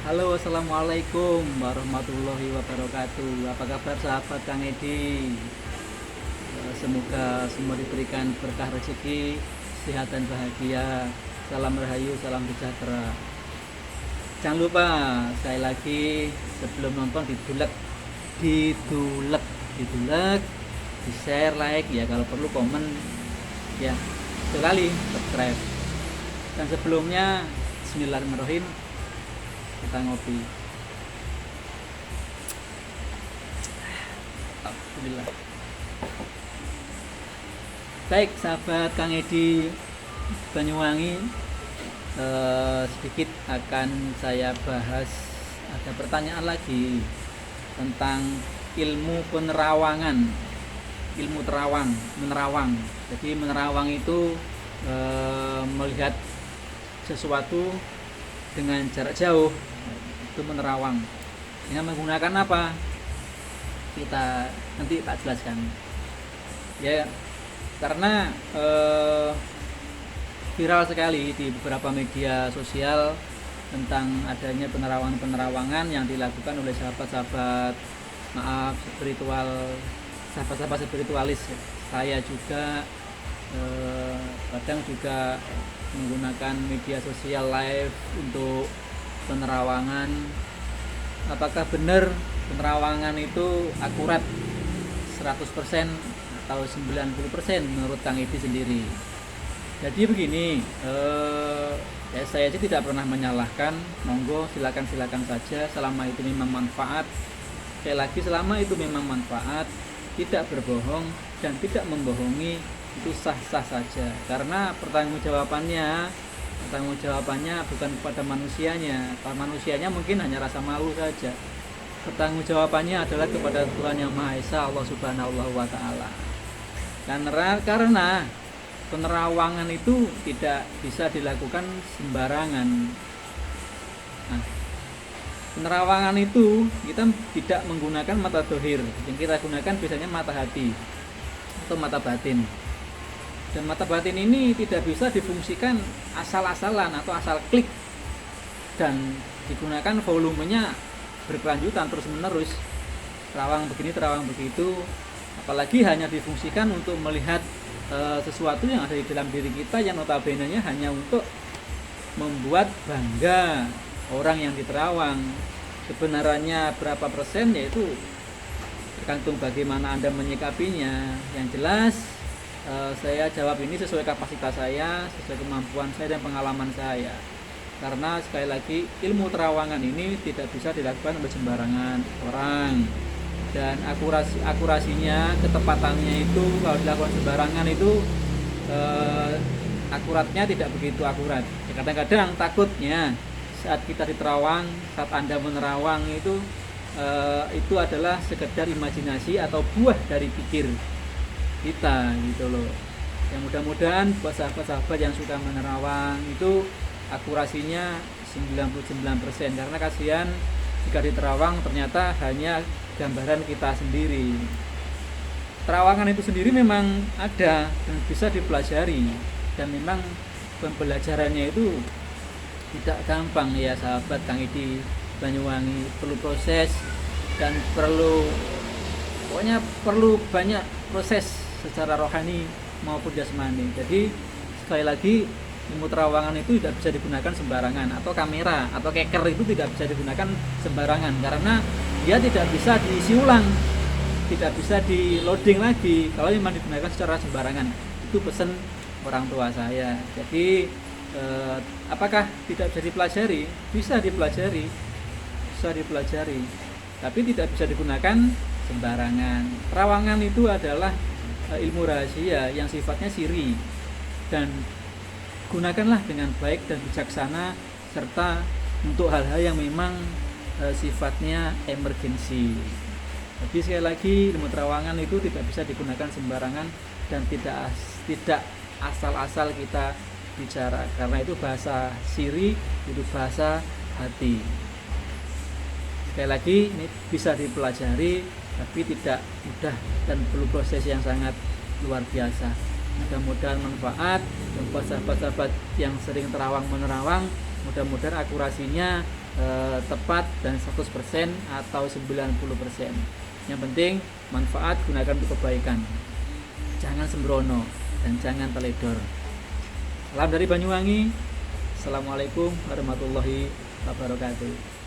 Halo, assalamualaikum warahmatullahi wabarakatuh. Apa kabar sahabat Kang Edi? Semoga semua diberikan berkah rezeki, sehat dan bahagia. Salam rahayu, salam sejahtera. Jangan lupa sekali lagi sebelum nonton didulek, didulek, di share, like ya kalau perlu komen ya. Sekali subscribe. Dan sebelumnya Bismillahirrahmanirrahim, kita ngopi. Alhamdulillah. Baik sahabat Kang Edi Banyuwangi, sedikit akan saya bahas. Ada pertanyaan lagi tentang ilmu penerawangan, ilmu menerawang. Jadi menerawang itu melihat sesuatu dengan jarak jauh, itu menerawang. Dengan menggunakan apa? Kita nanti tak jelaskan. Ya, karena viral sekali di beberapa media sosial tentang adanya penerawangan yang dilakukan oleh sahabat-sahabat spiritual, sahabat-sahabat spiritualis. Saya juga kadang juga menggunakan media sosial live untuk penerawangan. Apakah benar penerawangan itu akurat 100% atau 90% menurut Kang Edi sendiri? Jadi begini, saya sih tidak pernah menyalahkan. Monggo silakan saja selama itu memang manfaat. Sekali lagi, selama itu memang manfaat, tidak berbohong dan tidak membohongi, itu sah-sah saja. Karena pertanggungjawabannya bukan kepada manusianya. Manusianya mungkin hanya rasa malu saja. Pertanggungjawabannya adalah kepada Tuhan Yang Maha Esa, Allah Subhanahu wa Ta'ala. Karena penerawangan itu tidak bisa dilakukan sembarangan. Nah, penerawangan itu kita tidak menggunakan mata dohir. Yang kita gunakan biasanya mata hati atau mata batin. Dan mata batin ini tidak bisa difungsikan asal-asalan atau asal klik, dan digunakan volumenya berkelanjutan terus menerus, terawang begini terawang begitu. Apalagi hanya difungsikan untuk melihat sesuatu yang ada di dalam diri kita, yang notabene-nya hanya untuk membuat bangga orang yang diterawang. Kebenarannya berapa persen yaitu tergantung bagaimana Anda menyikapinya. Yang jelas saya jawab ini sesuai kapasitas saya, sesuai kemampuan saya dan pengalaman saya. Karena sekali lagi, ilmu terawangan ini tidak bisa dilakukan oleh sembarangan orang. Dan akurasinya, ketepatannya itu kalau dilakukan sembarangan itu akuratnya tidak begitu akurat. Ya, kadang-kadang takutnya saat kita diterawang, saat Anda menerawang itu adalah sekedar imajinasi atau buah dari pikir kita gitu loh. Yang mudah-mudahan buat sahabat-sahabat yang sudah menerawang itu akurasinya 99%, karena kasihan jika diterawang ternyata hanya gambaran kita sendiri. Terawangan itu sendiri memang ada dan bisa dipelajari, dan memang pembelajarannya itu tidak gampang ya sahabat Kang Edi Banyuwangi. Perlu proses dan perlu banyak proses secara rohani maupun jasmani. Jadi sekali lagi, ilmu terawangan itu tidak bisa digunakan sembarangan, atau kamera atau keker itu tidak bisa digunakan sembarangan, karena dia tidak bisa diisi ulang, tidak bisa di loading lagi kalau memang digunakan secara sembarangan. Itu pesan orang tua saya. Jadi apakah tidak bisa dipelajari? Bisa dipelajari, tapi tidak bisa digunakan sembarangan. Terawangan itu adalah ilmu rahasia yang sifatnya siri, dan gunakanlah dengan baik dan bijaksana, serta untuk hal-hal yang memang sifatnya emergensi. Tapi sekali lagi, ilmu terawangan itu tidak bisa digunakan sembarangan dan tidak asal-asal kita bicara, karena itu bahasa siri, itu bahasa hati. Sekali lagi, ini bisa dipelajari tapi tidak mudah dan perlu proses yang sangat luar biasa. Mudah-mudahan manfaat buat sahabat-sahabat yang sering terawang menerawang. Mudah-mudahan akurasinya tepat dan 100% atau 90%. Yang penting manfaat gunakan untuk kebaikan. Jangan sembrono dan jangan teledor. Salam dari Banyuwangi. Assalamualaikum warahmatullahi wabarakatuh.